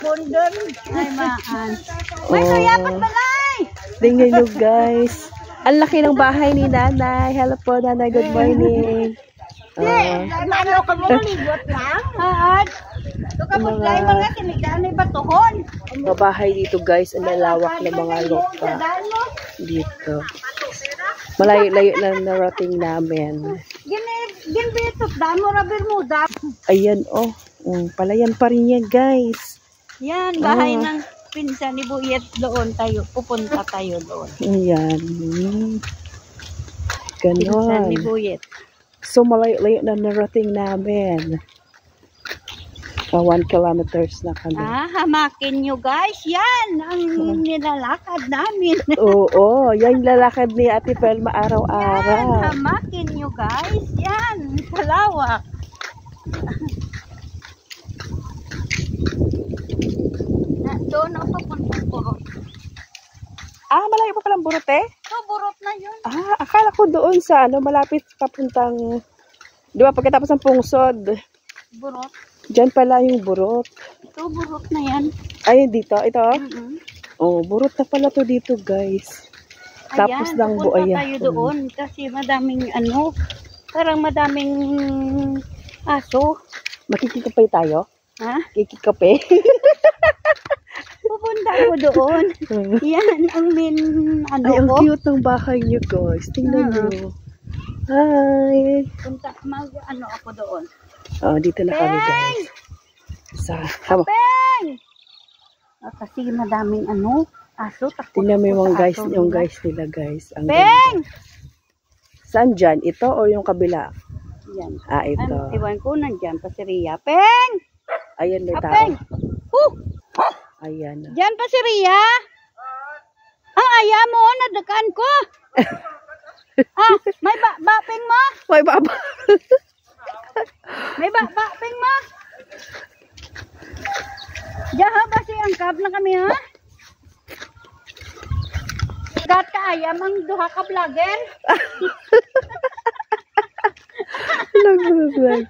bundon. Ay, maan. May suyapat balay! Tingnan nyo guys. Ang laki ng bahay ni nanay. Hello po nanay, good morning. Ano ka mo ligot lang? Haad. Ito ka mo tayo mga kinigdaan may batuhon. Mabahay dito guys. Ang lalawak ng mga lupa. Dito. Malayo-layo na narating namin. Ginbitot daan mo rabir mo da. Ayan oh. Palayan pa rin yan guys. Yan, bahay ng pinsan ni Buyet doon tayo. Pupunta tayo doon. Ayan. Pinsan ni Ganon. Buyet. So malayo-layo na narating namin. 1 kilometers na kami. Hamakin nyo guys. Yan ang nilalakad namin. Oo, yan yung lalakad ni Ate Felma Yan, araw-araw. hamakin nyo guys. Yan, kalawak. Doon ang papuntang burot. Malayo pa palang burot eh? Burot na yun. Akala ko doon sa malapit papuntang, di ba pagkatapos ng pungsod? Burot. Diyan pala yung burot. Ito, burot na yan. Ayun dito, ito. Mm-hmm. Burot na pala to dito guys. Tapos ng pupunta tayo doon kasi madaming parang madaming aso. Makikikape tayo? Ha? Kikikape? Pupunta ko doon. Yan ang Ay, ang cute ng bahay niyo guys. Tingnan niyo. Hi! Punta, ako doon. Dito na kami guys. Peng! Kasi madaming aso. Tingnan mo yung guys, nila guys. Ang Peng! ganda. Saan dyan? Ito o yung kabila? Yan. Ito. Iwan ko nandyan pa si Ria. Peng! Ayan, may tao. Peng! Ayan. Diyan pa si Ria. Ang aya mo, nadakan ko. May bapeng mo? May baba. May bapeng mo? Diyan ba si angkab na kami ha? Gat ka ayam ang duha ka vlogger. Vlog.